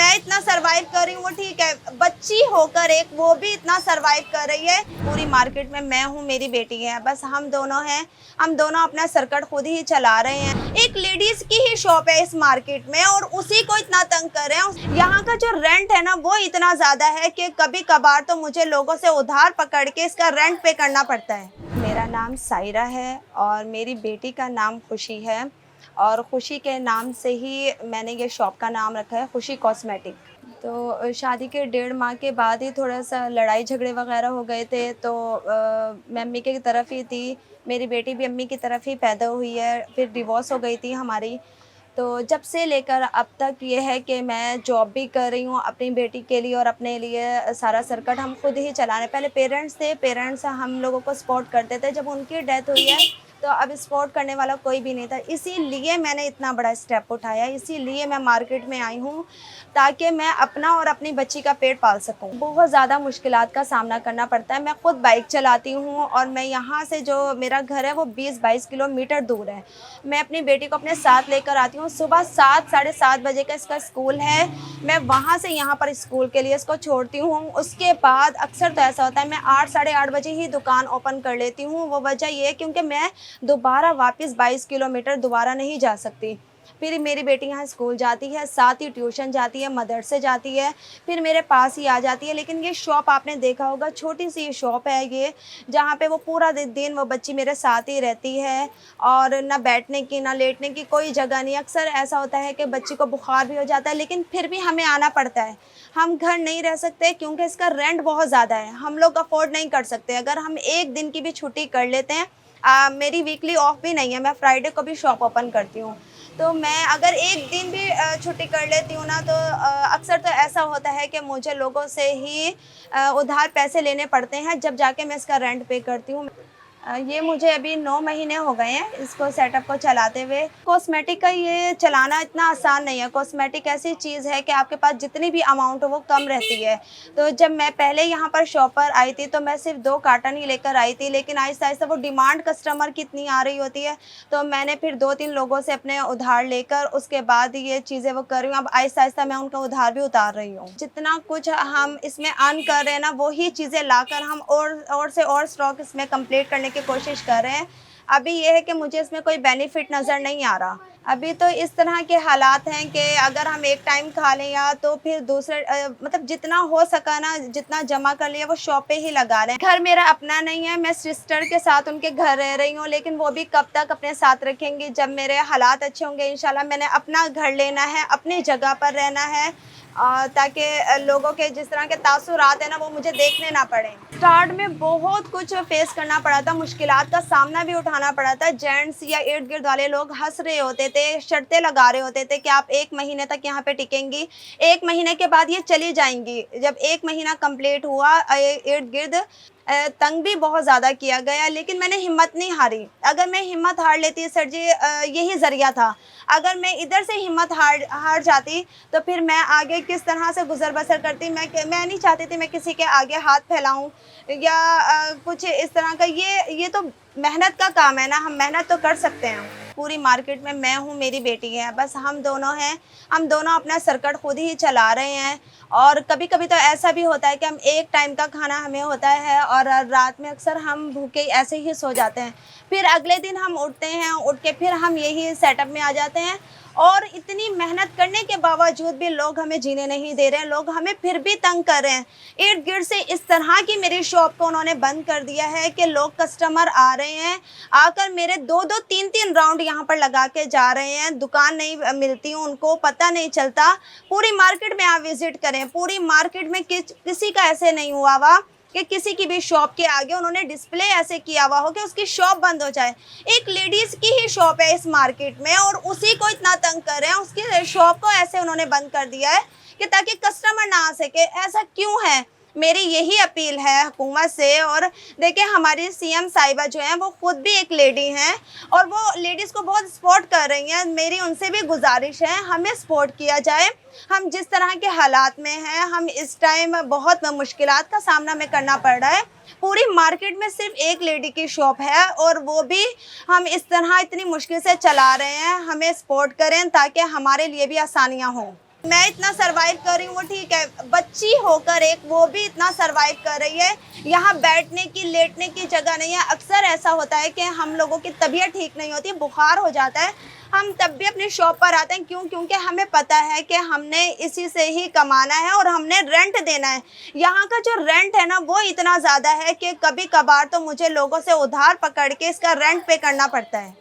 मैं इतना सरवाइव कर रही हूँ वो ठीक है, बच्ची होकर एक वो भी इतना सरवाइव कर रही है। पूरी मार्केट में मैं हूँ, मेरी बेटी है, बस हम दोनों हैं। हम दोनों अपना सर्कट खुद ही चला रहे हैं। एक लेडीज की ही शॉप है इस मार्केट में और उसी को इतना तंग कर रहे हैं। यहाँ का जो रेंट है ना वो इतना ज़्यादा है कि कभी कभार तो मुझे लोगों से उधार पकड़ के इसका रेंट पे करना पड़ता है। मेरा नाम सायरा है और मेरी बेटी का नाम खुशी है और खुशी के नाम से ही मैंने ये शॉप का नाम रखा है, खुशी कॉस्मेटिक। तो शादी के 1.5 माह के बाद ही थोड़ा सा लड़ाई झगड़े वगैरह हो गए थे, तो मैं अम्मी की तरफ ही थी, मेरी बेटी भी अम्मी की तरफ ही पैदा हुई है। फिर डिवोर्स हो गई थी हमारी। तो जब से लेकर अब तक ये है कि मैं जॉब भी कर रही हूँ अपनी बेटी के लिए और अपने लिए सारा सर्कट हम खुद ही चला रहे हैं। पहले पेरेंट्स थे, पेरेंट्स हम लोगों को सपोर्ट करते थे। जब उनकी डेथ हुई है तो अब सपोर्ट करने वाला कोई भी नहीं था। इसीलिए मैंने इतना बड़ा स्टेप उठाया, इसीलिए मैं मार्केट में आई हूँ ताकि मैं अपना और अपनी बच्ची का पेट पाल सकूँ। बहुत ज़्यादा मुश्किलात का सामना करना पड़ता है। मैं खुद बाइक चलाती हूँ और मैं यहाँ से जो मेरा घर है वो 20-22 किलोमीटर दूर है। मैं अपनी बेटी को अपने साथ लेकर आती हूँ। सुबह 7 साढ़े 7 बजे का इसका स्कूल है। मैं वहाँ से यहाँ पर स्कूल के लिए इसको छोड़ती हूँ। उसके बाद अक्सर तो ऐसा होता है मैं 8 साढ़े 8 बजे ही दुकान ओपन कर लेती हूँ। वो वजह ये है क्योंकि मैं दोबारा वापस 22 किलोमीटर दोबारा नहीं जा सकती। फिर मेरी बेटी यहाँ स्कूल जाती है, साथ ही ट्यूशन जाती है, मदरसे जाती है, फिर मेरे पास ही आ जाती है। लेकिन ये शॉप आपने देखा होगा, छोटी सी शॉप है ये, जहाँ पे वो पूरा दिन वो बच्ची मेरे साथ ही रहती है और ना बैठने की ना लेटने की कोई जगह नहीं। अक्सर ऐसा होता है कि बच्ची को बुखार भी हो जाता है, लेकिन फिर भी हमें आना पड़ता है। हम घर नहीं रह सकते क्योंकि इसका रेंट बहुत ज़्यादा है, हम लोग अफोर्ड नहीं कर सकते। अगर हम एक दिन की भी छुट्टी कर लेते हैं, मेरी वीकली ऑफ भी नहीं है, मैं फ्राइडे को भी शॉप ओपन करती हूँ। तो मैं अगर एक दिन भी छुट्टी कर लेती हूँ ना तो अक्सर तो ऐसा होता है कि मुझे लोगों से ही उधार पैसे लेने पड़ते हैं, जब जाके मैं इसका रेंट पे करती हूँ। ये मुझे अभी 9 महीने हो गए हैं इसको सेटअप को चलाते हुए। कॉस्मेटिक का ये चलाना इतना आसान नहीं है। कॉस्मेटिक ऐसी चीज़ है कि आपके पास जितनी भी अमाउंट हो वो कम रहती है। तो जब मैं पहले यहाँ पर शॉप पर आई थी तो मैं सिर्फ 2 कार्टन ही लेकर आई थी, लेकिन आहिस्ता आहिस्ता वो डिमांड कस्टमर की इतनी आ रही होती है तो मैंने फिर 2-3 लोगों से अपने उधार लेकर उसके बाद ये चीज़ें वो कर रही हूँ। अब आहिस्ता आहिस्ता मैं उनका उधार भी उतार रही हूँ। जितना कुछ हम इसमें अर्न कर रहे हैं ना वही चीज़ें लाकर हम और से और स्टॉक इसमें कंप्लीट करने की कोशिश कर रहे हैं। अभी ये है कि मुझे इसमें कोई बेनिफिट नज़र नहीं आ रहा। अभी तो इस तरह के हालात हैं कि अगर हम एक टाइम खा लें या तो फिर दूसरे मतलब जितना हो सका ना, जितना जमा कर लिया वो शॉप पे ही लगा रहे हैं। घर मेरा अपना नहीं है, मैं सिस्टर के साथ उनके घर रह रही हूँ, लेकिन वो भी कब तक अपने साथ रखेंगी। जब मेरे हालात अच्छे होंगे इंशाल्लाह मैंने अपना घर लेना है, अपनी जगह पर रहना है ताकि लोगों के जिस तरह के तासुरात है ना वो मुझे देखने ना पड़े। स्टार्ट में बहुत कुछ फेस करना पड़ा था, मुश्किलात का सामना भी उठाना पड़ा था। जेंट्स या इर्द गिर्द वाले लोग हंस रहे होते थे, शर्तें लगा रहे होते थे कि आप 1 महीने तक यहाँ पे टिकेंगी, 1 महीने के बाद ये चली जाएंगी। जब 1 महीना कंप्लीट हुआ इर्द गिर्द तंग भी बहुत ज़्यादा किया गया, लेकिन मैंने हिम्मत नहीं हारी। अगर मैं हिम्मत हार लेती सर जी, यही ज़रिया था। अगर मैं इधर से हिम्मत हार जाती तो फिर मैं आगे किस तरह से गुजर बसर करती। मैं नहीं चाहती थी मैं किसी के आगे हाथ फैलाऊं या कुछ इस तरह का। ये तो मेहनत का काम है ना, हम मेहनत तो कर सकते हैं। पूरी मार्केट में मैं हूँ, मेरी बेटी है, बस हम दोनों हैं। हम दोनों अपना सर्कट खुद ही चला रहे हैं और कभी कभी तो ऐसा भी होता है कि हम एक टाइम का खाना हमें होता है और रात में अक्सर हम भूखे ऐसे ही सो जाते हैं। फिर अगले दिन हम उठते हैं, उठ के फिर हम यही सेटअप में आ जाते हैं और इतनी मेहनत करने के बावजूद भी लोग हमें जीने नहीं दे रहे हैं, लोग हमें फिर भी तंग कर रहे हैं। इर्द गिर्द से इस तरह की मेरी शॉप को उन्होंने बंद कर दिया है कि लोग कस्टमर आ रहे हैं, आकर मेरे 2-2 3-3 राउंड यहाँ पर लगा के जा रहे हैं। दुकान नहीं मिलती, उनको पता नहीं चलता। पूरी मार्केट में आप विजिट करें, पूरी मार्केट में किसी का ऐसे नहीं हुआ हुआ कि किसी की भी शॉप के आगे उन्होंने डिस्प्ले ऐसे किया हुआ हो कि उसकी शॉप बंद हो जाए। एक लेडीज़ की ही शॉप है इस मार्केट में और उसी को इतना तंग कर रहे हैं, उसकी शॉप को ऐसे उन्होंने बंद कर दिया है कि ताकि कस्टमर ना आ सके। ऐसा क्यों है? मेरी यही अपील है हुकूमत से। और देखिए हमारी सीएम साहिबा जो हैं वो खुद भी एक लेडी हैं और वो लेडीज़ को बहुत सपोर्ट कर रही हैं। मेरी उनसे भी गुजारिश है हमें सपोर्ट किया जाए। हम जिस तरह के हालात में हैं, हम इस टाइम बहुत मुश्किलात का सामना में करना पड़ रहा है। पूरी मार्केट में सिर्फ एक लेडी की शॉप है और वो भी हम इस तरह इतनी मुश्किल से चला रहे हैं। हमें सपोर्ट करें ताकि हमारे लिए भी आसानियाँ हों। मैं इतना सरवाइव कर बच्ची होकर एक वो भी इतना सरवाइव कर रही है। यहाँ बैठने की लेटने की जगह नहीं है। अक्सर ऐसा होता है कि हम लोगों की तबीयत ठीक नहीं होती, बुखार हो जाता है, हम तब भी अपनी शॉप पर आते हैं। क्यों? क्योंकि हमें पता है कि हमने इसी से ही कमाना है और हमने रेंट देना है। यहाँ का जो रेंट है ना वो इतना ज़्यादा है कि कभी कभार तो मुझे लोगों से उधार पकड़ के इसका रेंट पे करना पड़ता है।